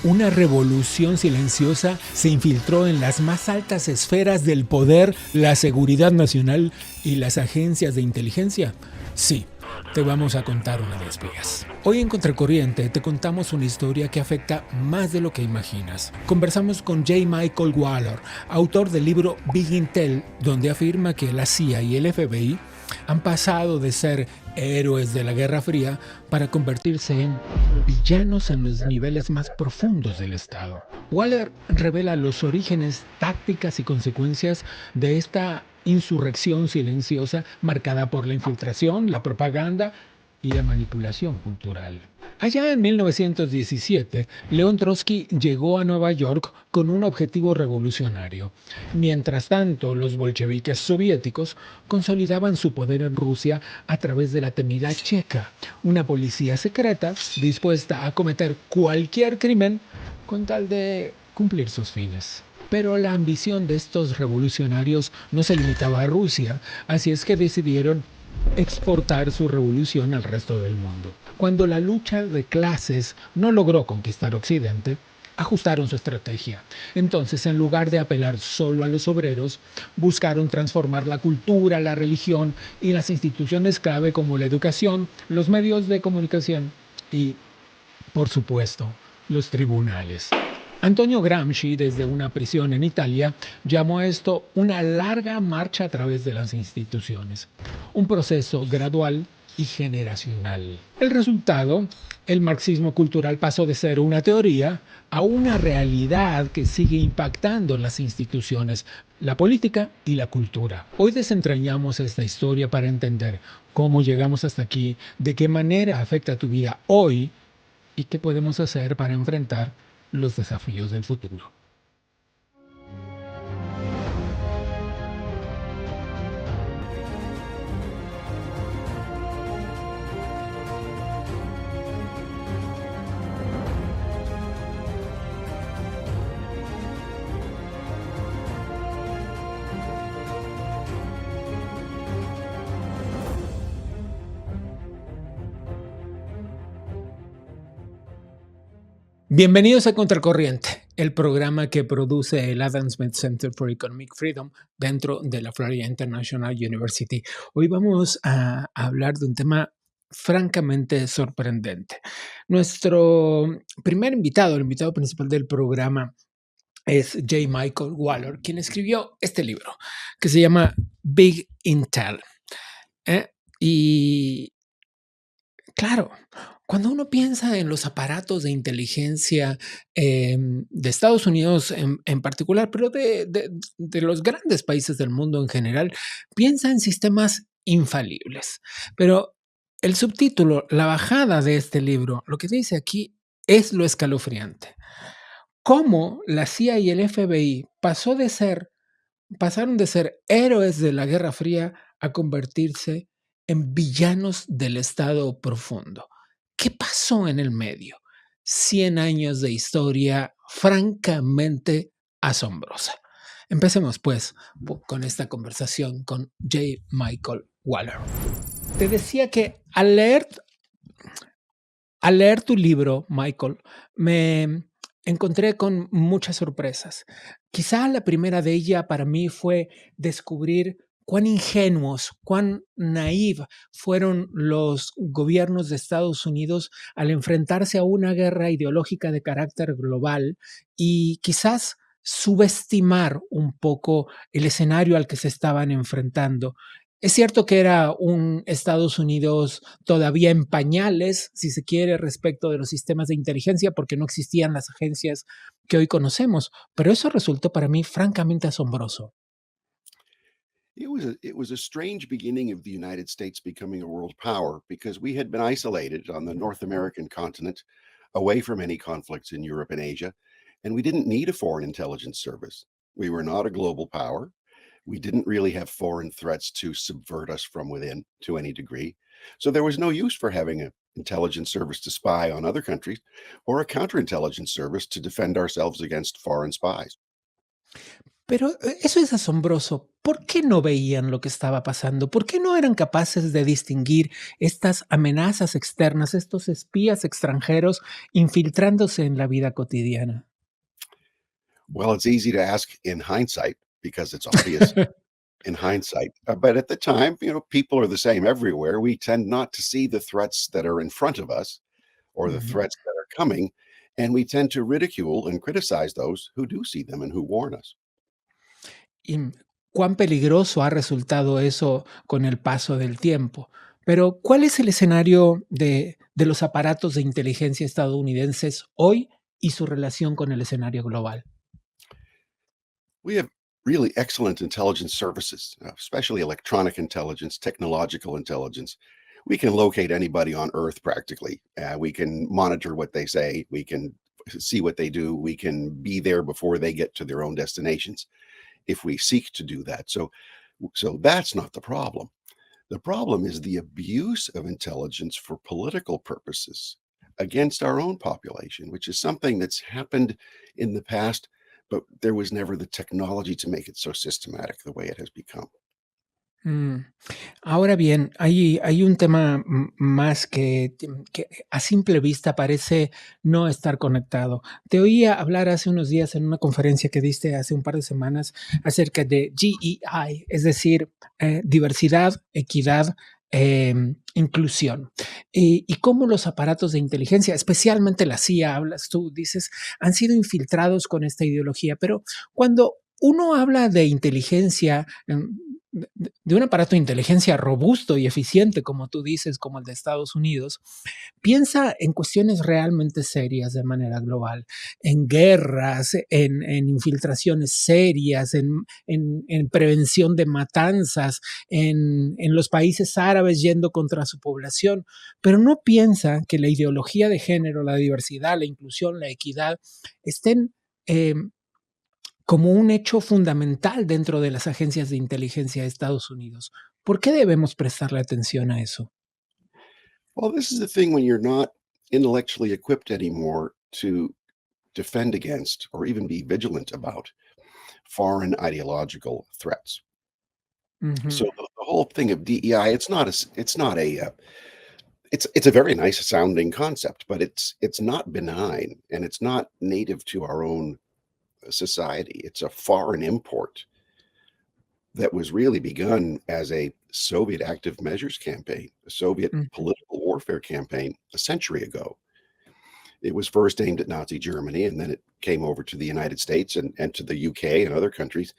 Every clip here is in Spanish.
Una revolución silenciosa se infiltró en las más altas esferas del poder, la seguridad nacional y las agencias de inteligencia. Sí, te vamos a contar una de ellas. Hoy en Contracorriente te contamos una historia que afecta más de lo que imaginas. Conversamos con J. Michael Waller, autor del libro Big Intel, donde afirma que la CIA y el FBI han pasado de ser héroes de la Guerra Fría para convertirse en villanos en los niveles más profundos del Estado. Waller revela los orígenes, tácticas y consecuencias de esta insurrección silenciosa marcada por la infiltración, la propaganda y la manipulación cultural. Allá en 1917, León Trotsky llegó a Nueva York con un objetivo revolucionario. Mientras tanto, los bolcheviques soviéticos consolidaban su poder en Rusia a través de la temida Checa, una policía secreta dispuesta a cometer cualquier crimen con tal de cumplir sus fines. Pero la ambición de estos revolucionarios no se limitaba a Rusia, así es que decidieron exportar su revolución al resto del mundo. Cuando la lucha de clases no logró conquistar Occidente, ajustaron su estrategia. Entonces, en lugar de apelar solo a los obreros, buscaron transformar la cultura, la religión y las instituciones clave como la educación, los medios de comunicación y, por supuesto, los tribunales. Antonio Gramsci, desde una prisión en Italia, llamó a esto una larga marcha a través de las instituciones, un proceso gradual y generacional. El resultado, el marxismo cultural pasó de ser una teoría a una realidad que sigue impactando las instituciones, la política y la cultura. Hoy desentrañamos esta historia para entender cómo llegamos hasta aquí, de qué manera afecta tu vida hoy y qué podemos hacer para enfrentar los desafíos del futuro. Bienvenidos a Contracorriente, el programa que produce el Adam Smith Center for Economic Freedom dentro de la Florida International University. Hoy vamos a hablar de un tema francamente sorprendente. Nuestro primer invitado, el invitado principal del programa, es J. Michael Waller, quien escribió este libro que se llama Big Intel. Y claro, cuando uno piensa en los aparatos de inteligencia de Estados Unidos en particular, pero de los grandes países del mundo en general, piensa en sistemas infalibles. Pero el subtítulo, la bajada de este libro, lo que dice aquí es lo escalofriante. Cómo la CIA y el FBI pasaron de ser héroes de la Guerra Fría a convertirse en villanos del Estado profundo. ¿Qué pasó en el medio? 100 años de historia francamente asombrosa. Empecemos pues con esta conversación con J. Michael Waller. Te decía que al leer tu libro, Michael, me encontré con muchas sorpresas. Quizá la primera de ellas para mí fue descubrir cuán ingenuos, cuán naive fueron los gobiernos de Estados Unidos al enfrentarse a una guerra ideológica de carácter global y quizás subestimar un poco el escenario al que se estaban enfrentando. Es cierto que era un Estados Unidos todavía en pañales, si se quiere, respecto de los sistemas de inteligencia, porque no existían las agencias que hoy conocemos, pero eso resultó para mí francamente asombroso. It was a strange beginning of the United States becoming a world power because we had been isolated on the North American continent, away from any conflicts in Europe and Asia, and we didn't need a foreign intelligence service. We were not a global power. We didn't really have foreign threats to subvert us from within to any degree. So there was no use for having an intelligence service to spy on other countries or a counterintelligence service to defend ourselves against foreign spies. Pero eso es asombroso. ¿Por qué no veían lo que estaba pasando? ¿Por qué no eran capaces de distinguir estas amenazas externas, estos espías extranjeros infiltrándose en la vida cotidiana? Well, it's easy to ask in hindsight because it's obvious in hindsight. But at the time, people are the same everywhere. We tend not to see the threats that are in front of us or the Ujú. threats that are coming. And we tend to ridicule and criticize those who do see them and who warn us. Y cuán peligroso ha resultado eso con el paso del tiempo. Pero, ¿cuál es el escenario de los aparatos de inteligencia estadounidenses hoy y su relación con el escenario global? We have really excellent intelligence services, especially electronic intelligence, technological intelligence. We can locate anybody on Earth practically. We can monitor what they say. We can see what they do. We can be there before they get to their own destinations if we seek to do that. So that's not the problem. The problem is the abuse of intelligence for political purposes against our own population, which is something that's happened in the past, but there was never the technology to make it so systematic the way it has become. Mm. Ahora bien, hay un tema más que a simple vista parece no estar conectado. Te oía hablar hace unos días en una conferencia que diste hace un par de semanas acerca de GEI, es decir, diversidad, equidad, inclusión. Y cómo los aparatos de inteligencia, especialmente la CIA, hablas tú, dices, han sido infiltrados con esta ideología. Pero cuando uno habla de inteligencia, de un aparato de inteligencia robusto y eficiente, como tú dices, como el de Estados Unidos, piensa en cuestiones realmente serias de manera global, en guerras, en infiltraciones serias, en prevención de matanzas, en los países árabes yendo contra su población, pero no piensa que la ideología de género, la diversidad, la inclusión, la equidad estén eh, como un hecho fundamental dentro de las agencias de inteligencia de Estados Unidos. ¿Por qué debemos prestarle atención a eso? Well, this is the thing when you're not intellectually equipped anymore to defend against or even be vigilant about foreign ideological threats. Ujú. So the whole thing of DEI, it's not a it's a very nice sounding concept, but it's not benign and it's not native to our own society. It's a foreign import that was really begun as a Soviet active measures campaign, a Soviet Ujú. political warfare campaign a century ago. It was first aimed at Nazi Germany, and then it came over to the United States and to the UK and other countries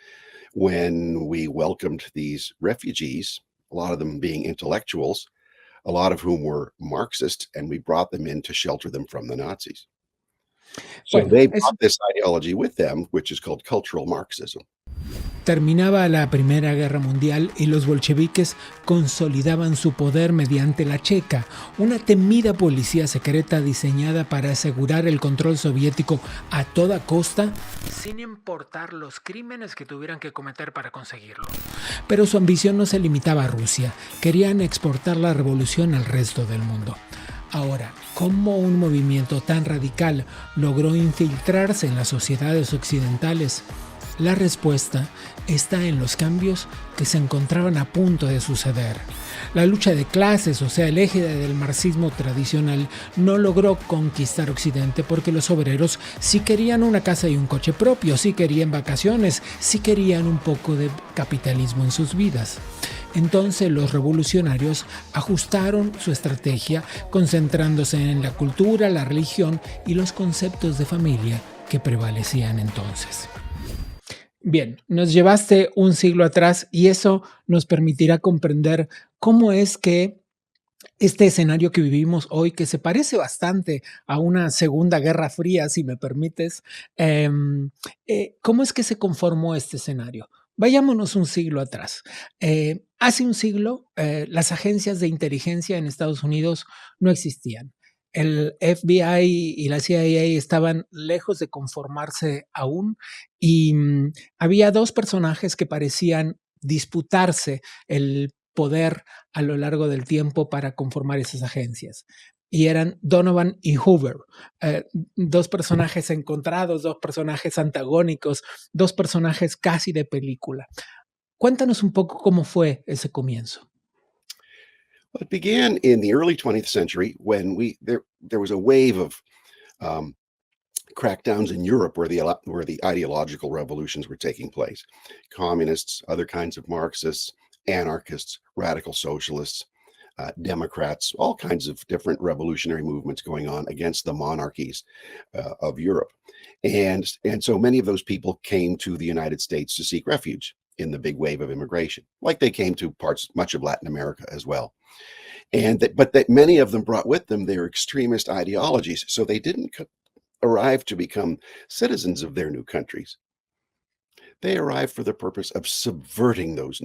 when we welcomed these refugees, a lot of them being intellectuals, a lot of whom were Marxist, and we brought them in to shelter them from the Nazis. So Bueno, they eso brought this ideology with them, which is called cultural Marxism. terminaba la Primera Guerra Mundial y los bolcheviques consolidaban su poder mediante la Checa, una temida policía secreta diseñada para asegurar el control soviético a toda costa, sin importar los crímenes que tuvieran que cometer para conseguirlo. Pero su ambición no se limitaba a Rusia, querían exportar la revolución al resto del mundo. Ahora, ¿cómo un movimiento tan radical logró infiltrarse en las sociedades occidentales? La respuesta está en los cambios que se encontraban a punto de suceder. La lucha de clases, o sea, el eje del marxismo tradicional, no logró conquistar Occidente porque los obreros sí querían una casa y un coche propio, sí querían vacaciones, sí querían un poco de capitalismo en sus vidas. Entonces los revolucionarios ajustaron su estrategia concentrándose en la cultura, la religión y los conceptos de familia que prevalecían entonces. Bien, nos llevaste un siglo atrás y eso nos permitirá comprender cómo es que este escenario que vivimos hoy, que se parece bastante a una Segunda Guerra Fría, si me permites, ¿cómo es que se conformó este escenario? Vayámonos un siglo atrás. Hace un siglo, las agencias de inteligencia en Estados Unidos no existían. El FBI y la CIA estaban lejos de conformarse aún y había dos personajes que parecían disputarse el poder a lo largo del tiempo para conformar esas agencias. y eran Donovan y Hoover, dos personajes encontrados, dos personajes antagónicos, dos personajes casi de película. Cuéntanos un poco cómo fue ese comienzo. Well, it began in the early 20th century when there was a wave of um, crackdowns in Europe where the ideological revolutions were taking place. Communists, other kinds of Marxists, anarchists, radical socialists, Democrats, all kinds of different revolutionary movements going on against the monarchies of Europe, and so many of those people came to the United States to seek refuge in the big wave of immigration, like they came to parts much of Latin America as well. But that many of them brought with them their extremist ideologies, so they didn't arrive to become citizens of their new countries. They arrived for the purpose of subverting those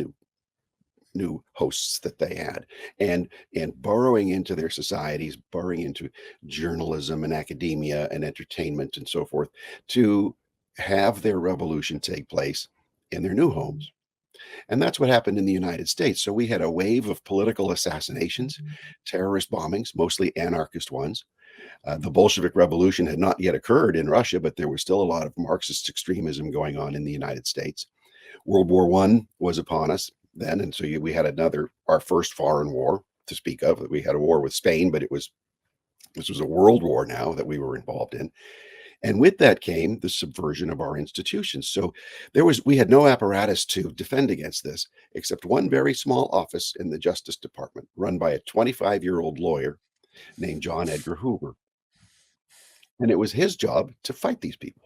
new hosts that they had and burrowing into their societies, burrowing into journalism and academia and entertainment and so forth to have their revolution take place in their new homes. And that's what happened in the United States. So we had a wave of political assassinations, terrorist bombings, mostly anarchist ones. The Bolshevik Revolution had not yet occurred in Russia, but there was still a lot of Marxist extremism going on in the United States. World War One was upon us then, and so we had our first foreign war to speak of. We had a war with Spain, but this was a world war now that we were involved in. And with that came the subversion of our institutions. So we had no apparatus to defend against this, except one very small office in the Justice Department, run by a 25-year-old lawyer named John Edgar Hoover. And it was his job to fight these people.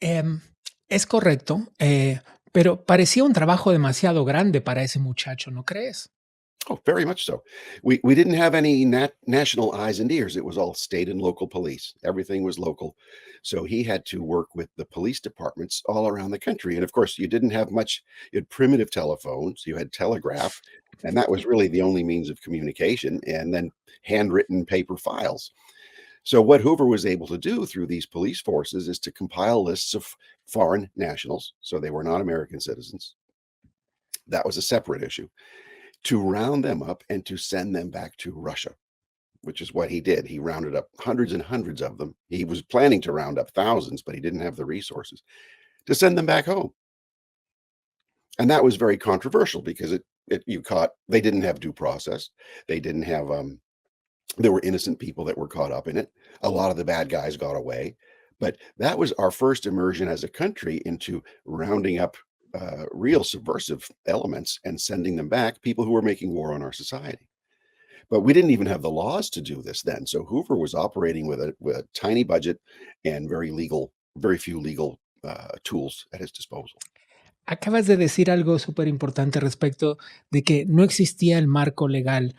Em, es correcto, pero parecía un trabajo demasiado grande para ese muchacho, ¿no crees? Oh, very much so. We didn't have any national eyes and ears. It was all state and local police. Everything was local. So he had to work with the police departments all around the country. And of course, you didn't have much, you had primitive telephones, you had telegraph, and that was really the only means of communication, and then handwritten paper files. So what Hoover was able to do through these police forces is to compile lists of foreign nationals, so they were not American citizens. That was a separate issue, to round them up and to send them back to Russia, which is what he did. He rounded up hundreds and hundreds of them. He was planning to round up thousands, but he didn't have the resources to send them back home. And that was very controversial because they didn't have due process. They didn't have, there were innocent people that were caught up in it. A lot of the bad guys got away. But that was our first immersion as a country into rounding up real subversive elements and sending them back, people who were making war on our society. But we didn't even have the laws to do this then. So Hoover was operating with a tiny budget and very few legal tools at his disposal. Acabas de decir algo súper importante respecto de que no existía el marco legal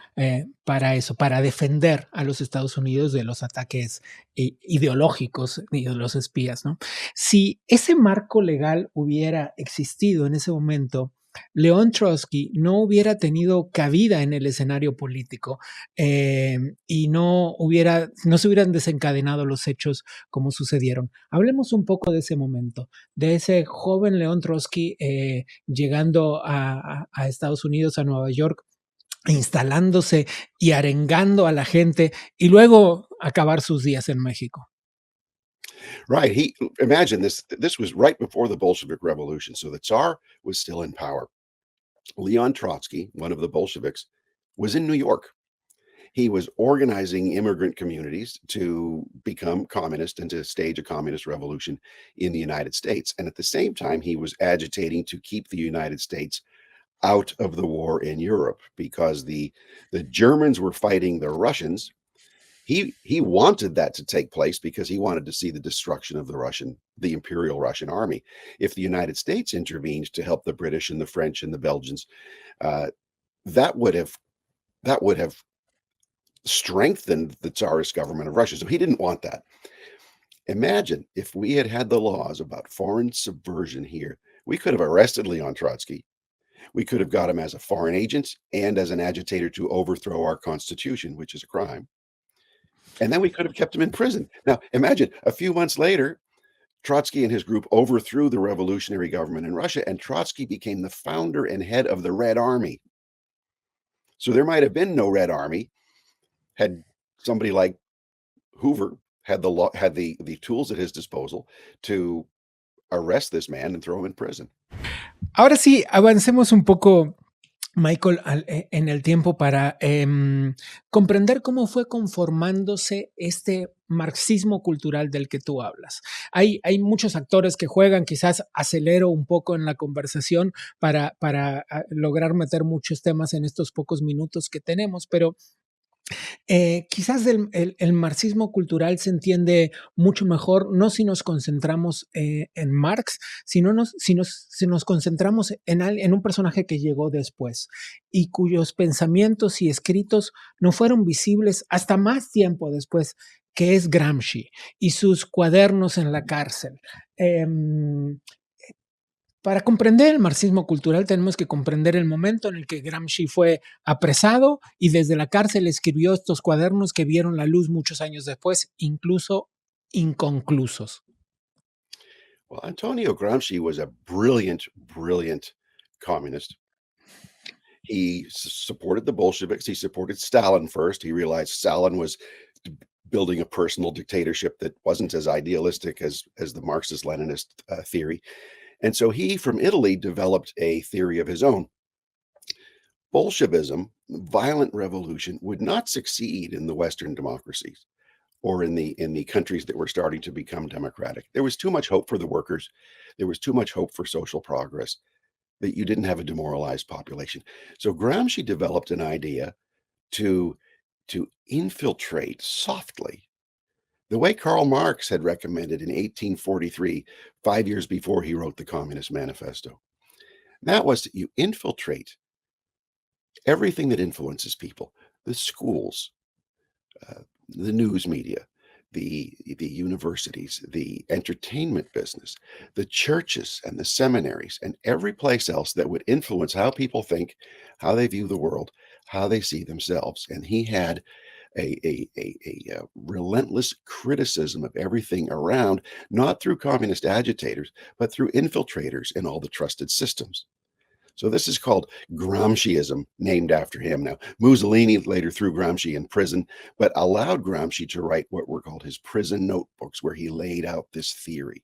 para eso, para defender a los Estados Unidos de los ataques ideológicos y de los espías, ¿no? Si ese marco legal hubiera existido en ese momento, León Trotsky no hubiera tenido cabida en el escenario político y no se hubieran desencadenado los hechos como sucedieron. Hablemos un poco de ese momento, de ese joven León Trotsky llegando a Estados Unidos, a Nueva York, instalándose y arengando a la gente y luego acabar sus días en México. Right. Imagine this. This was right before the Bolshevik Revolution. So the Tsar was still in power. Leon Trotsky, one of the Bolsheviks, was in New York. He was organizing immigrant communities to become communist and to stage a communist revolution in the United States. And at the same time, he was agitating to keep the United States out of the war in Europe because the Germans were fighting the Russians. He wanted that to take place because he wanted to see the destruction of the Imperial Russian army. If the United States intervened to help the British and the French and the Belgians, that would have strengthened the Tsarist government of Russia. So he didn't want that. Imagine if we had had the laws about foreign subversion here, we could have arrested Leon Trotsky. We could have got him as a foreign agent and as an agitator to overthrow our constitution, which is a crime. And then we could have kept him in prison. Now, imagine a few months later, Trotsky and his group overthrew the revolutionary government in Russia, and Trotsky became the founder and head of the Red Army. So there might have been no Red Army, had somebody like Hoover had the tools at his disposal to arrest this man and throw him in prison. Ahora sí, avancemos un poco, Michael, en el tiempo para comprender cómo fue conformándose este marxismo cultural del que tú hablas. Hay muchos actores que juegan, quizás acelero un poco en la conversación para lograr meter muchos temas en estos pocos minutos que tenemos, pero quizás el marxismo cultural se entiende mucho mejor, no si nos concentramos en Marx, sino si nos concentramos en un personaje que llegó después y cuyos pensamientos y escritos no fueron visibles hasta más tiempo después, que es Gramsci y sus cuadernos en la cárcel. Em, para comprender el marxismo cultural tenemos que comprender el momento en el que Gramsci fue apresado y desde la cárcel escribió estos cuadernos que vieron la luz muchos años después, incluso inconclusos. Well, Antonio Gramsci was a brilliant, brilliant communist. He supported the Bolsheviks. He supported Stalin first. He realized Stalin was building a personal dictatorship that wasn't as idealistic as the Marxist-Leninist theory. And so he, from Italy, developed a theory of his own. Bolshevism, violent revolution, would not succeed in the Western democracies or in the countries that were starting to become democratic. There was too much hope for the workers. There was too much hope for social progress that you didn't have a demoralized population. So Gramsci developed an idea to infiltrate softly the way Karl Marx had recommended in 1843, 5 years before he wrote the Communist Manifesto. That was that you infiltrate everything that influences people, the schools, the news media, the universities, the entertainment business, the churches and the seminaries, and every place else that would influence how people think, how they view the world, how they see themselves. And he had a relentless criticism of everything around, not through communist agitators, but through infiltrators in all the trusted systems. So this is called Gramsciism, named after him. Now, Mussolini later threw Gramsci in prison, but allowed Gramsci to write what were called his prison notebooks, where he laid out this theory.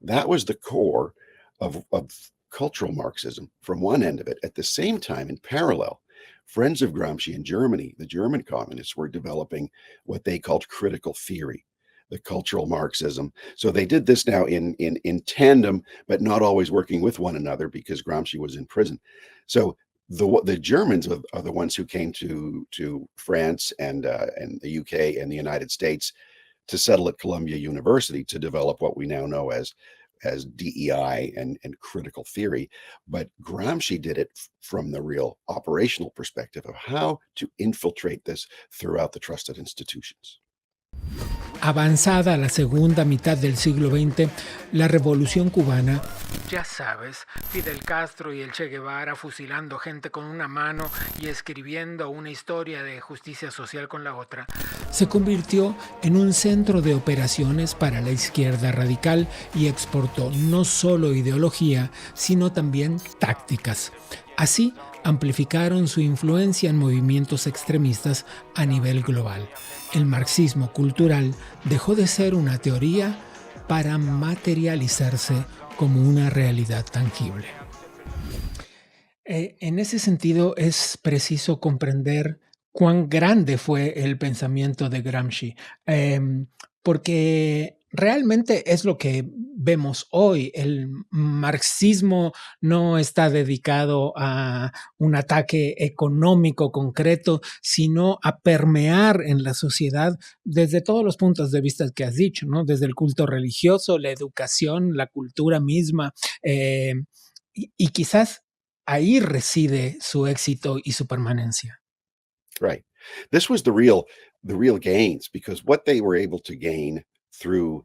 That was the core of cultural Marxism from one end of it. At the same time, in parallel, friends of Gramsci in Germany, the German communists, were developing what they called critical theory, the cultural Marxism. So they did this now in tandem, but not always working with one another because Gramsci was in prison. So the Germans are the ones who came to France and the UK and the United States to settle at Columbia University to develop what we now know as DEI and critical theory. But Gramsci did it from the real operational perspective of how to infiltrate this throughout the trusted institutions. Avanzada la segunda mitad del siglo XX, la Revolución Cubana, ya sabes, Fidel Castro y el Che Guevara fusilando gente con una mano y escribiendo una historia de justicia social con la otra, se convirtió en un centro de operaciones para la izquierda radical y exportó no solo ideología, sino también tácticas. Así, amplificaron su influencia en movimientos extremistas a nivel global. El marxismo cultural dejó de ser una teoría para materializarse como una realidad tangible. En ese sentido, es preciso comprender cuán grande fue el pensamiento de Gramsci, porque realmente es lo que vemos hoy. El marxismo no está dedicado a un ataque económico concreto, sino a permear en la sociedad desde todos los puntos de vista que has dicho, ¿no? Desde el culto religioso, la educación, la cultura misma, y quizás ahí reside su éxito y su permanencia. Right. This was the real gains, because what they were able to gain through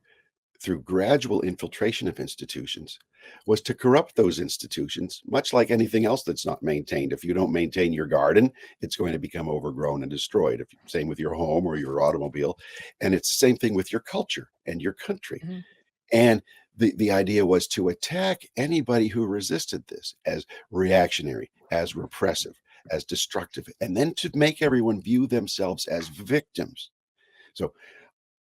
gradual infiltration of institutions was to corrupt those institutions, much like anything else that's not maintained. If you don't maintain your garden, it's going to become overgrown and destroyed. Same with your home or your automobile. And it's the same thing with your culture and your country. Ujú. And the idea was to attack anybody who resisted this as reactionary, as repressive, as destructive, and then to make everyone view themselves as victims. So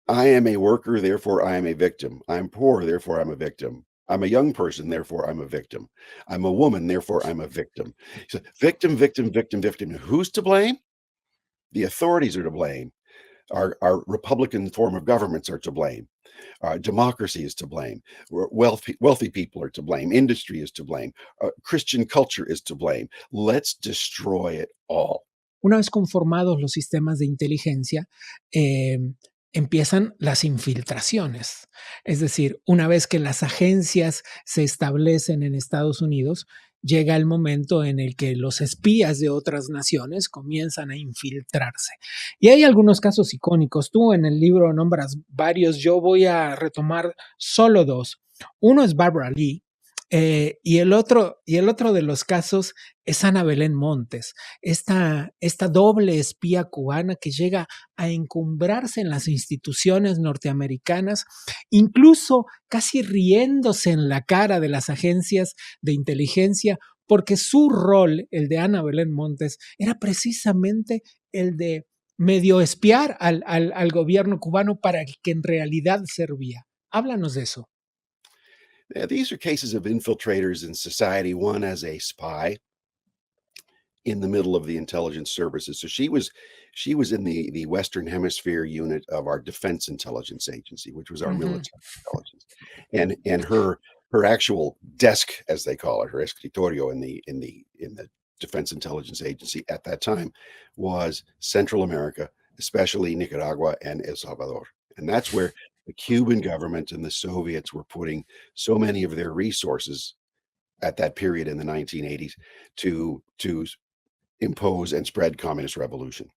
I am a worker, therefore I am a victim. I'm poor, therefore I'm a victim. I'm a young person, therefore I'm a victim. I'm a woman, therefore I'm a victim. So victim, victim, victim, victim. Who's to blame? The authorities are to blame. Our Republican form of governments are to blame. Democracy is to blame. Wealthy people are to blame. Industry is to blame. Christian culture is to blame. Let's destroy it all. Una vez conformados los sistemas de inteligencia, empiezan las infiltraciones. Es decir, una vez que las agencias se establecen en Estados Unidos, llega el momento en el que los espías de otras naciones comienzan a infiltrarse. Y hay algunos casos icónicos. Tú en el libro nombras varios, yo voy a retomar solo dos. Uno es Barbara Lee, y el otro de los casos es Ana Belén Montes, esta doble espía cubana que llega a encumbrarse en las instituciones norteamericanas, incluso casi riéndose en la cara de las agencias de inteligencia, porque su rol, el de Ana Belén Montes, era precisamente el de medio espiar al gobierno cubano para que en realidad servía. Háblanos de eso. These are cases of infiltrators in society, one as a spy in the middle of the intelligence services. So she was in the Western Hemisphere unit of our Defense Intelligence Agency, which was our Ujú. military intelligence. And her actual desk, as they call it, her escritorio in the Defense Intelligence Agency at that time was Central America, especially Nicaragua and El Salvador. And that's where the Cuban government and the Soviets were putting so many of their resources at that period in the 1980s to impose and spread communist revolution.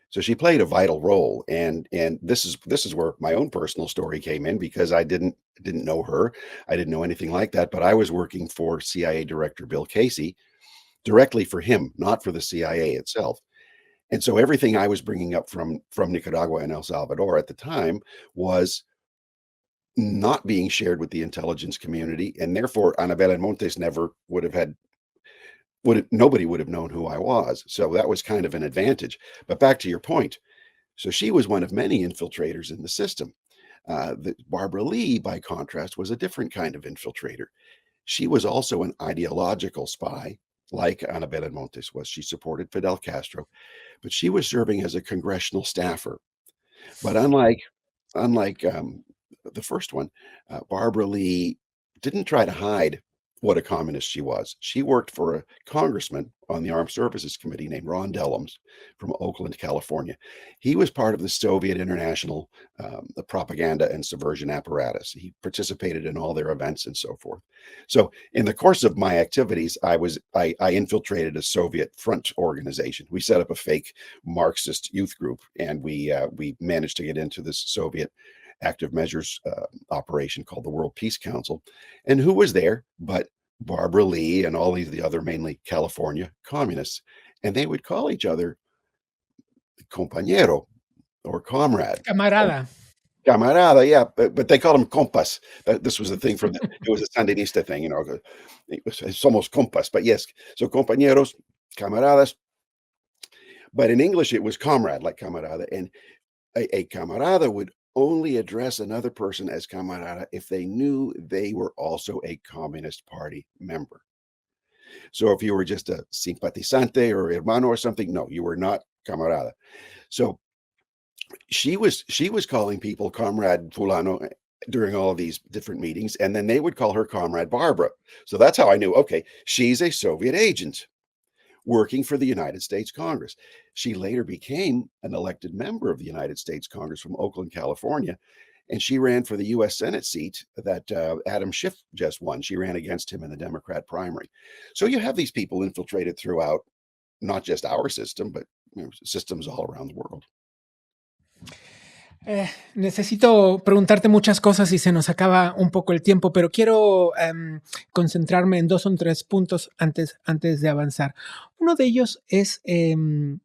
So she played a vital role, and this is where my own personal story came in because I didn't know her. I didn't know anything like that, but I was working for CIA Director Bill Casey directly for him, not for the CIA itself. And so everything I was bringing up from Nicaragua and El Salvador at the time was not being shared with the intelligence community, and therefore Anabel Montes never would have had would nobody would have known who I was. So that was kind of an advantage. But back to your point, so she was one of many infiltrators in the system. Barbara Lee, by contrast, was a different kind of infiltrator. She was also an ideological spy, like Ana Montes was. She supported Fidel Castro, but she was serving as a congressional staffer. But unlike the first one, Barbara Lee didn't try to hide what a communist she was. She worked for a congressman on the Armed Services Committee named Ron Dellums from Oakland, California. He was part of the Soviet international the propaganda and subversion apparatus. He participated in all their events and so forth. So, in the course of my activities, I infiltrated a Soviet front organization. We set up a fake Marxist youth group, and we managed to get into this Soviet active measures operation called the World Peace Council. And who was there but Barbara Lee and all the other mainly California communists? And they would call each other compañero or comrade. Camarada. Camarada, yeah, but they called him compas. This was the thing from it was a Sandinista thing, it's almost compas, but yes. So compañeros, camaradas. But in English, it was comrade, like camarada. And a camarada would only address another person as camarada if they knew they were also a Communist Party member. So if you were just a simpatizante or hermano or something, no, you were not camarada. So she was calling people comrade fulano during all of these different meetings, and then they would call her comrade Barbara. So that's how I knew, okay, she's a Soviet agent working for the United States Congress. She later became an elected member of the United States Congress from Oakland, California, and she ran for the U.S. Senate seat that Adam Schiff just won. She ran against him in the Democrat primary. So you have these people infiltrated throughout not just our system, but systems all around the world. Necesito preguntarte muchas cosas y se nos acaba un poco el tiempo, pero quiero concentrarme en 2 o 3 puntos antes de avanzar. Uno de ellos es, en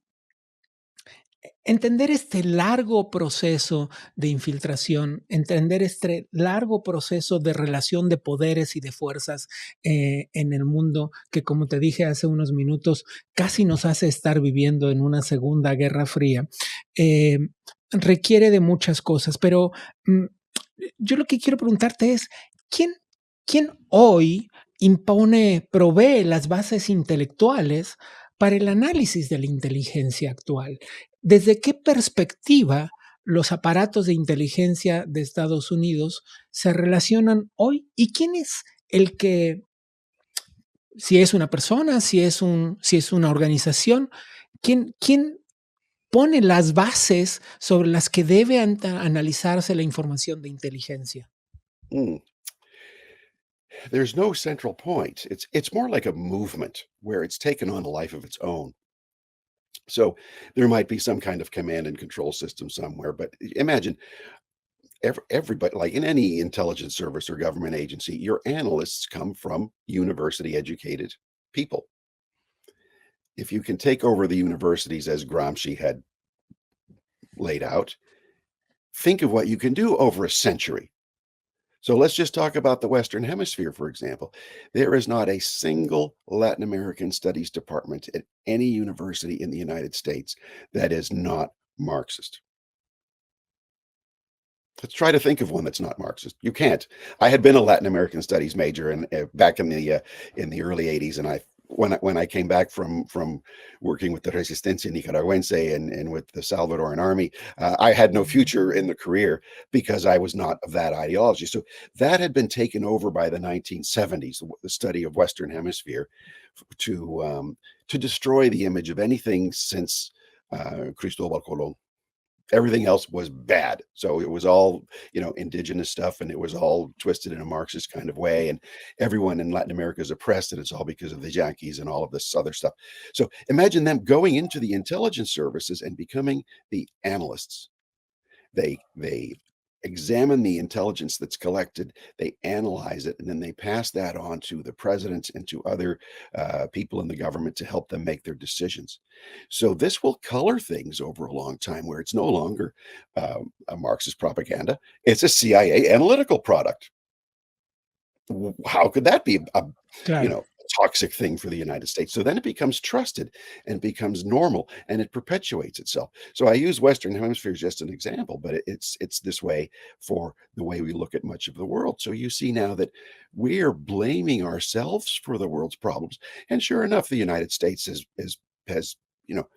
entender este largo proceso de infiltración, entender este largo proceso de relación de poderes y de fuerzas en el mundo, que como te dije hace unos minutos, casi nos hace estar viviendo en una segunda guerra fría, eh, requiere de muchas cosas, pero mm, yo lo que quiero preguntarte es, ¿quién, quién hoy provee las bases intelectuales para el análisis de la inteligencia actual? ¿Desde qué perspectiva los aparatos de inteligencia de Estados Unidos se relacionan hoy? ¿Y quién es el que, si es una persona, si es una organización, quién pone las bases sobre las que debe analizarse la información de inteligencia? Mm. There's no central point. It's more like a movement where it's taken on a life of its own. So there might be some kind of command and control system somewhere, but imagine everybody, like in any intelligence service or government agency, your analysts come from university educated people. If you can take over the universities as Gramsci had laid out, think of what you can do over a century. So let's just talk about the Western Hemisphere, for example. There is not a single Latin American studies department at any university in the United States that is not Marxist. Let's try to think of one that's not Marxist. You can't. I had been a Latin American studies major and back in the early '80s, and when I came back from working with the Resistencia Nicaragüense and with the Salvadoran army, I had no future in the career because I was not of that ideology. So that had been taken over by the 1970s, the study of Western Hemisphere, to destroy the image of anything since Cristobal Colon. Everything else was bad. So it was all, indigenous stuff, and it was all twisted in a Marxist kind of way. And everyone in Latin America is oppressed, and it's all because of the Yankees and all of this other stuff. So imagine them going into the intelligence services and becoming the analysts. They examine the intelligence that's collected, they analyze it, and then they pass that on to the presidents and to other people in the government to help them make their decisions. So this will color things over a long time, where it's no longer a Marxist propaganda; it's a CIA analytical product. How could that be Claro. toxic thing for the United States? So then it becomes trusted and becomes normal, and it perpetuates itself. So I use Western Hemisphere as just an example, but it's this way for the way we look at much of the world. So you see now that we are blaming ourselves for the world's problems, and sure enough, the United States has you know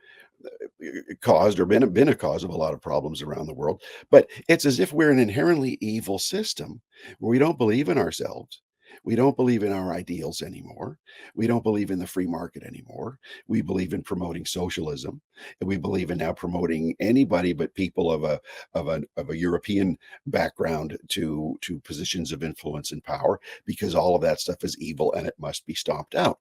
caused or been a cause of a lot of problems around the world. But it's as if we're an inherently evil system where we don't believe in ourselves. We don't believe in our ideals anymore. We don't believe in the free market anymore. We believe in promoting socialism, and we believe in now promoting anybody but people of a European background to positions of influence and power, because all of that stuff is evil and it must be stomped out.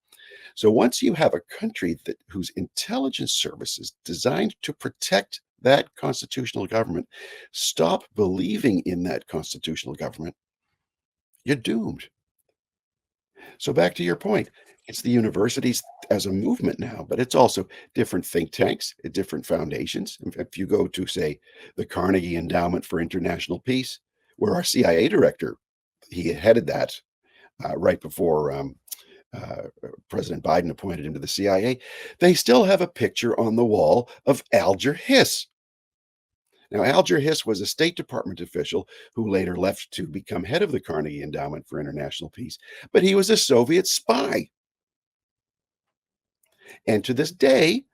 So once you have a country whose intelligence services designed to protect that constitutional government stop believing in that constitutional government, you're doomed. So back to your point, it's the universities as a movement now, but it's also different think tanks at different foundations. If you go to, say, the Carnegie Endowment for International Peace, where our CIA director, he headed that right before President Biden appointed him to the CIA, they still have a picture on the wall of Alger Hiss. Now, Alger Hiss was a State Department official who later left to become head of the Carnegie Endowment for International Peace, but he was a Soviet spy. And to this day,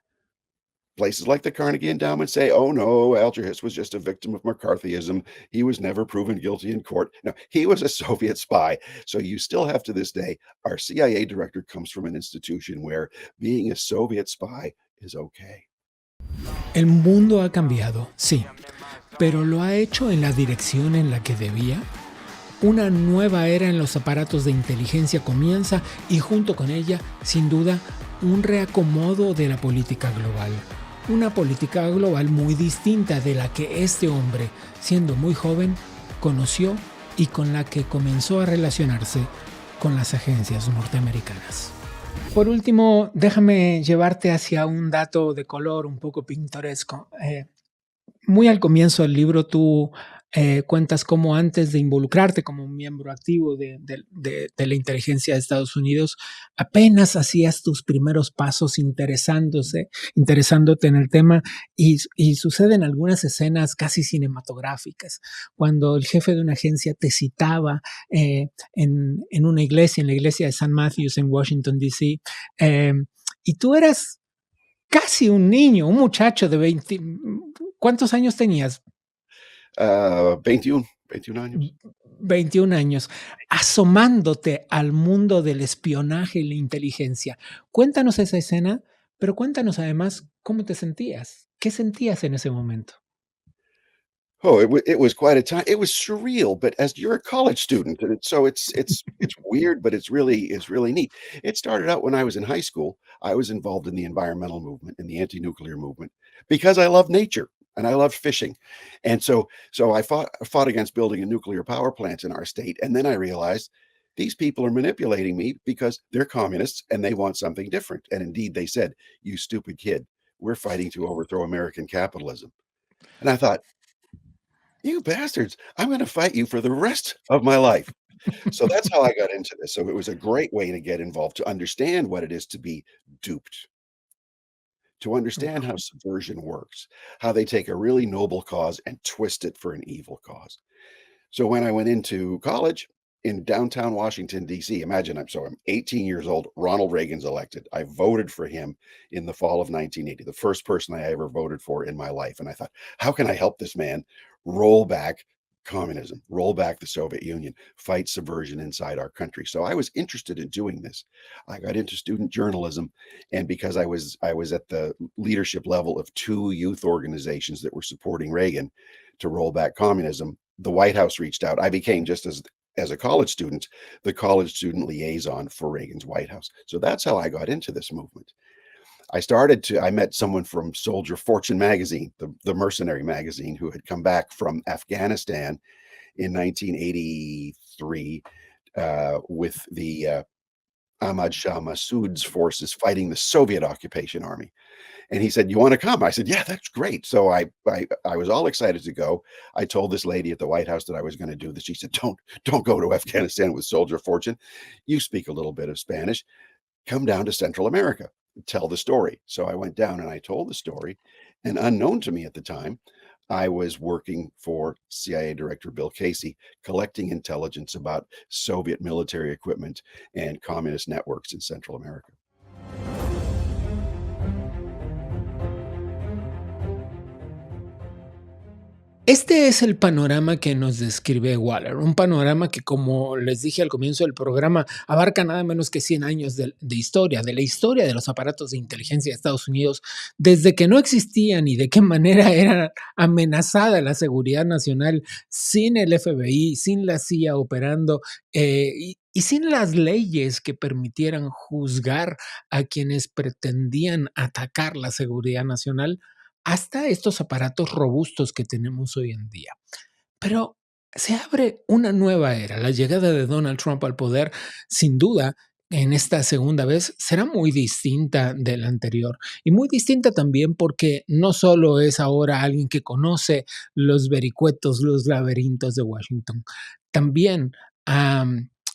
places like the Carnegie Endowment say, oh no, Alger Hiss was just a victim of McCarthyism. He was never proven guilty in court. No, he was a Soviet spy. So you still have to this day, our CIA director comes from an institution where being a Soviet spy is okay. El mundo ha cambiado, sí, pero lo ha hecho en la dirección en la que debía. Una nueva era en los aparatos de inteligencia comienza y junto con ella, sin duda, un reacomodo de la política global. Una política global muy distinta de la que este hombre, siendo muy joven, conoció y con la que comenzó a relacionarse con las agencias norteamericanas. Por último, déjame llevarte hacia un dato de color un poco pintoresco. Muy al comienzo del libro tú cuentas cómo antes de involucrarte como un miembro activo de la inteligencia de Estados Unidos, apenas hacías tus primeros pasos interesándote en el tema y suceden algunas escenas casi cinematográficas, cuando el jefe de una agencia te citaba en una iglesia, en la iglesia de St. Matthews en Washington, D.C., eh, y tú eras casi un niño, un muchacho de 20. ¿Cuántos años tenías? 21 años. 21 años, asomándote al mundo del espionaje y la inteligencia. Cuéntanos esa escena, pero cuéntanos además cómo te sentías. ¿Qué sentías en ese momento? Oh, it was quite a time. It was surreal, but as you're a college student, and it's weird, but it's really neat. It started out when I was in high school. I was involved in the environmental movement and the anti-nuclear movement because I love nature and I loved fishing, and so I fought against building a nuclear power plant in our state, and then I realized these people are manipulating me because they're communists and they want something different. And indeed, they said, "You stupid kid, we're fighting to overthrow American capitalism." And I thought, you bastards, I'm gonna fight you for the rest of my life. So that's how I got into this. So it was a great way to get involved, to understand what it is to be duped, to understand how subversion works, how they take a really noble cause and twist it for an evil cause. So when I went into college in downtown Washington, D.C., imagine I'm 18 years old. Ronald Reagan's elected. I voted for him in the fall of 1980, the first person I ever voted for in my life. And I thought, how can I help this man roll back communism, roll back the Soviet Union, fight subversion inside our country? So I was interested in doing this. I got into student journalism, and because I was at the leadership level of two youth organizations that were supporting Reagan to roll back communism, the White House reached out. I became, just as a college student, the college student liaison for Reagan's White House. So that's how I got into this movement. I met someone from Soldier Fortune magazine, the mercenary magazine, who had come back from Afghanistan in 1983 with the Ahmad Shah Massoud's forces fighting the Soviet occupation army. And he said, "You want to come?" I said, "Yeah, that's great." So I was all excited to go. I told this lady at the White House that I was going to do this. She said, "Don't go to Afghanistan with Soldier Fortune. You speak a little bit of Spanish. Come down to Central America. Tell the story." So I went down and I told the story. And unknown to me at the time, I was working for CIA Director Bill Casey, collecting intelligence about Soviet military equipment and communist networks in Central America. Este es el panorama que nos describe Waller, un panorama que, como les dije al comienzo del programa, abarca nada menos que 100 años de historia, de la historia de los aparatos de inteligencia de Estados Unidos, desde que no existían y de qué manera era amenazada la seguridad nacional sin el FBI, sin la CIA operando y sin las leyes que permitieran juzgar a quienes pretendían atacar la seguridad nacional, hasta estos aparatos robustos que tenemos hoy en día. Pero se abre una nueva era. La llegada de Donald Trump al poder, sin duda, en esta segunda vez será muy distinta de la anterior. Y muy distinta también porque no solo es ahora alguien que conoce los vericuetos, los laberintos de Washington, también ha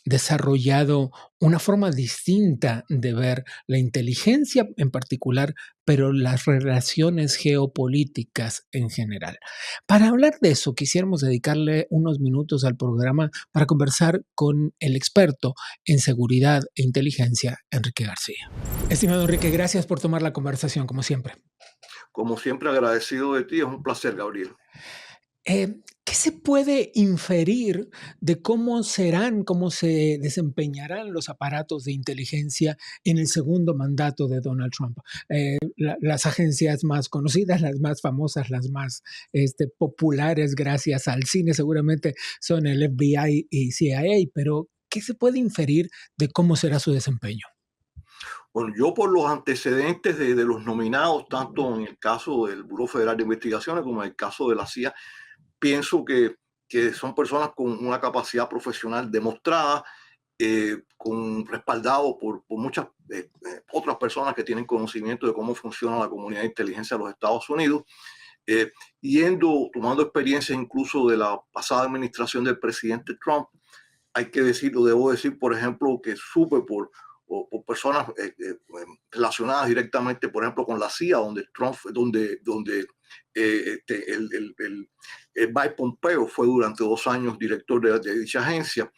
desarrollado una forma distinta de ver la inteligencia en particular, pero las relaciones geopolíticas en general. Para hablar de eso, quisiéramos dedicarle unos minutos al programa para conversar con el experto en seguridad e inteligencia, Enrique García. Estimado Enrique, gracias por tomar la conversación, como siempre. Como siempre, agradecido de ti. Es un placer, Gabriel. ¿Qué se puede inferir de cómo serán, cómo se desempeñarán los aparatos de inteligencia en el segundo mandato de Donald Trump? Las agencias más conocidas, las más famosas, las más populares gracias al cine seguramente son el FBI y CIA, pero ¿qué se puede inferir de cómo será su desempeño? Bueno, yo por los antecedentes de los nominados, tanto en el caso del Buró Federal de Investigaciones como en el caso de la CIA, pienso que son personas con una capacidad profesional demostrada, respaldado por muchas otras personas que tienen conocimiento de cómo funciona la comunidad de inteligencia de los Estados Unidos. tomando experiencias incluso de la pasada administración del presidente Trump. Hay que decirlo, debo decir, por ejemplo, que supe por personas relacionadas directamente, por ejemplo, con la CIA, donde el Mike Pompeo fue durante 2 años director de dicha agencia.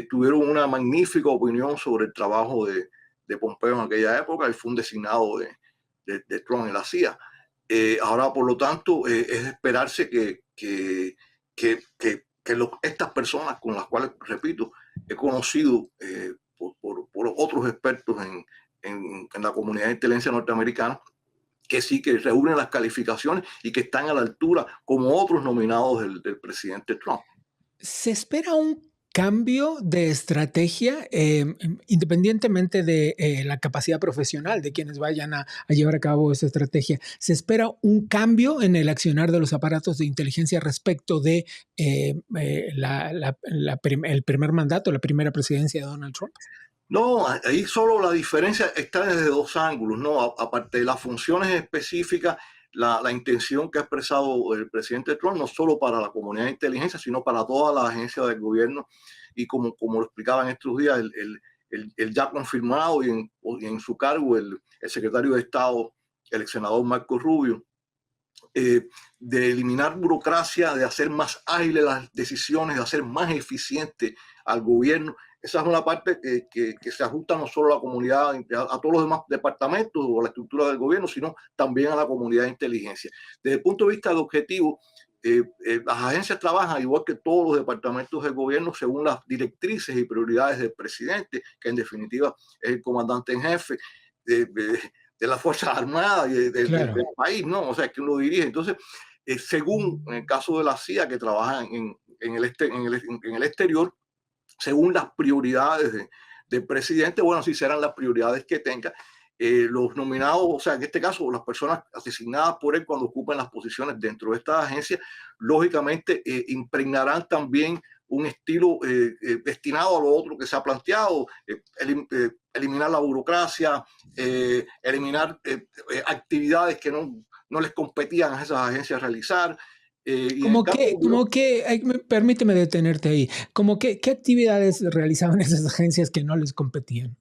Tuvieron una magnífica opinión sobre el trabajo de Pompeo en aquella época. Él fue un designado de Trump en la CIA. Ahora, por lo tanto, es de esperarse que estas personas con las cuales, repito, he conocido por otros expertos en la comunidad de inteligencia norteamericana, que sí que reúnen las calificaciones y que están a la altura como otros nominados del presidente Trump. ¿Se espera un cambio de estrategia independientemente de la capacidad profesional de quienes vayan a llevar a cabo esa estrategia? ¿Se espera un cambio en el accionar de los aparatos de inteligencia respecto de el primer mandato, la primera presidencia de Donald Trump? No, ahí solo la diferencia está desde 2 ángulos, ¿no? Aparte de las funciones específicas, la intención que ha expresado el presidente Trump, no solo para la comunidad de inteligencia, sino para todas las agencias del gobierno, y como lo explicaba en estos días, el ya confirmado y en su cargo el secretario de Estado, el ex senador Marco Rubio, de eliminar burocracia, de hacer más ágiles las decisiones, de hacer más eficiente al gobierno. Esa es una parte que se ajusta no solo a la comunidad, a todos los demás departamentos o a la estructura del gobierno, sino también a la comunidad de inteligencia. Desde el punto de vista de objetivo, las agencias trabajan igual que todos los departamentos del gobierno según las directrices y prioridades del presidente, que en definitiva es el comandante en jefe de las Fuerzas Armadas y Claro. del país, ¿no? O sea, que uno dirige. Entonces, según en el caso de la CIA, que trabaja en el exterior, según las prioridades del presidente, bueno, si serán las prioridades que tenga, los nominados, o sea, en este caso, las personas designadas por él cuando ocupen las posiciones dentro de esta agencia, lógicamente impregnarán también un estilo destinado a lo otro que se ha planteado, eliminar la burocracia, eliminar actividades que no les competían a esas agencias realizar. Permíteme detenerte ahí, ¿qué actividades realizaban esas agencias que no les competían?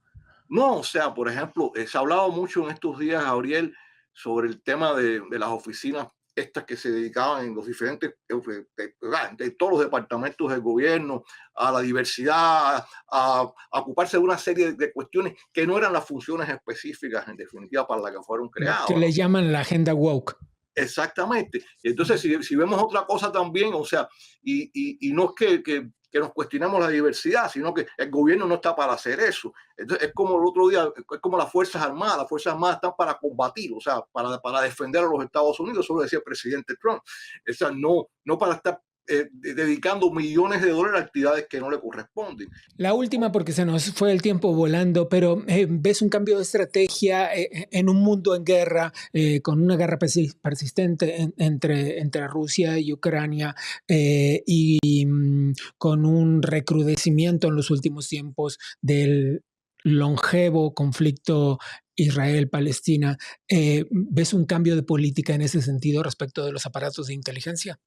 No, o sea, por ejemplo, se ha hablado mucho en estos días, Gabriel, sobre el tema de las oficinas estas que se dedicaban en los diferentes, de todos los departamentos del gobierno, a la diversidad, a ocuparse de una serie de cuestiones que no eran las funciones específicas, en definitiva, para las que fueron creadas. Que le llaman la agenda woke. Exactamente. Entonces, si vemos otra cosa también, o sea, y no es que nos cuestionemos la diversidad, sino que el gobierno no está para hacer eso. Entonces, es como el otro día, es como las Fuerzas Armadas están para combatir, o sea, para defender a los Estados Unidos, eso lo decía el presidente Trump. O sea, no para estar dedicando millones de dólares a actividades que no le corresponden. La última, porque se nos fue el tiempo volando, pero ¿ves un cambio de estrategia en un mundo en guerra, con una guerra persistente entre Rusia y Ucrania con un recrudecimiento en los últimos tiempos del longevo conflicto Israel-Palestina? ¿Ves un cambio de política en ese sentido respecto de los aparatos de inteligencia?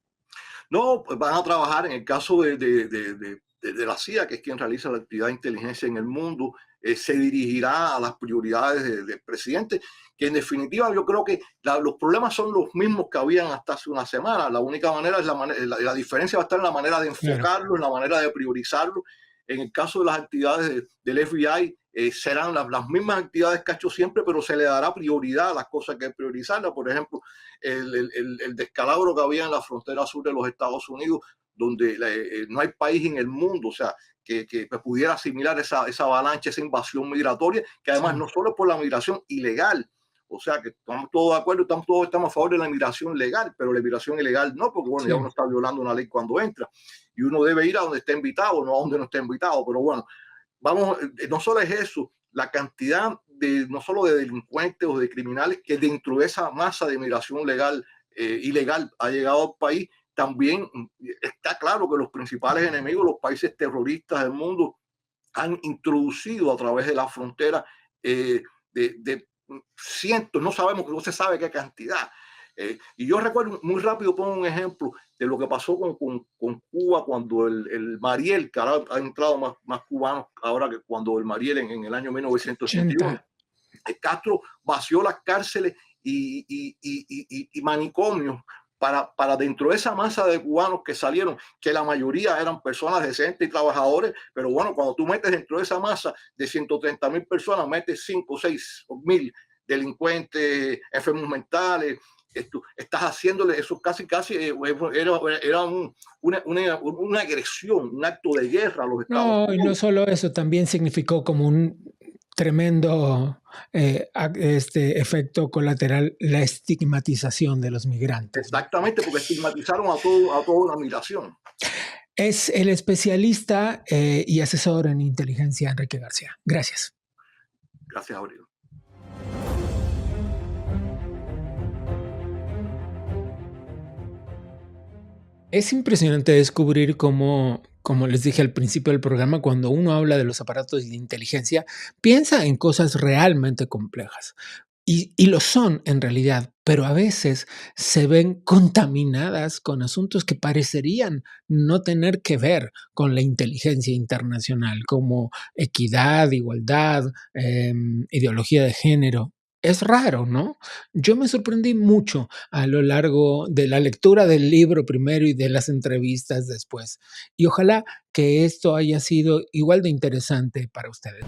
No, pues van a trabajar en el caso de la CIA, que es quien realiza la actividad de inteligencia en el mundo, se dirigirá a las prioridades del presidente, que en definitiva yo creo que los problemas son los mismos que habían hasta hace una semana. La única manera es la diferencia va a estar en la manera de enfocarlo, en la manera de priorizarlo. En el caso de las actividades del FBI, serán las mismas actividades que ha hecho siempre, pero se le dará prioridad a las cosas que hay que priorizarlas. Por ejemplo, el descalabro que había en la frontera sur de los Estados Unidos, donde no hay país en el mundo, o sea, que pudiera asimilar esa avalancha, esa invasión migratoria, que además no solo es por la migración ilegal, o sea, que estamos todos de acuerdo, todos estamos a favor de la inmigración legal, pero la inmigración ilegal no, porque bueno, ya uno está violando una ley cuando entra, y uno debe ir a donde esté invitado, no a donde no esté invitado, pero bueno, vamos, no solo es eso, la cantidad no solo de delincuentes o de criminales que dentro de esa masa de migración legal, ilegal, ha llegado al país, también está claro que los principales enemigos, los países terroristas del mundo, han introducido a través de la frontera de cientos, no se sabe qué cantidad, Y yo recuerdo muy rápido, pongo un ejemplo de lo que pasó con Cuba cuando el Mariel, que ahora ha entrado más cubanos ahora que cuando el Mariel en el año 1981. Castro vació las cárceles y manicomios para dentro de esa masa de cubanos que salieron, que la mayoría eran personas decentes y trabajadores, pero bueno, cuando tú metes dentro de esa masa de 130,000 personas, metes 5, 6 mil delincuentes, enfermos mentales, estás haciéndole eso casi era una agresión, un acto de guerra a los Estados No, y no Unidos. solo eso, también significó como un tremendo efecto colateral la estigmatización de los migrantes, ¿no? Exactamente, porque estigmatizaron a toda la migración. Es el especialista y asesor en inteligencia Enrique García. Gracias. Gracias, Abril. Es impresionante descubrir cómo, como les dije al principio del programa, cuando uno habla de los aparatos de inteligencia, piensa en cosas realmente complejas. Y lo son en realidad, pero a veces se ven contaminadas con asuntos que parecerían no tener que ver con la inteligencia internacional, como equidad, igualdad, ideología de género. Es raro, ¿no? Yo me sorprendí mucho a lo largo de la lectura del libro primero y de las entrevistas después. Y ojalá que esto haya sido igual de interesante para ustedes.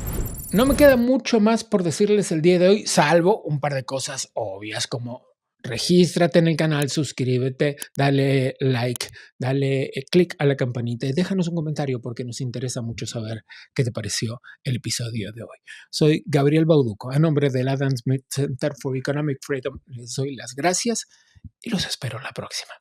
No me queda mucho más por decirles el día de hoy, salvo un par de cosas obvias como regístrate en el canal, suscríbete, dale like, dale click a la campanita y déjanos un comentario porque nos interesa mucho saber qué te pareció el episodio de hoy. Soy Gabriel Bauduco, a nombre del Adam Smith Center for Economic Freedom les doy las gracias y los espero la próxima.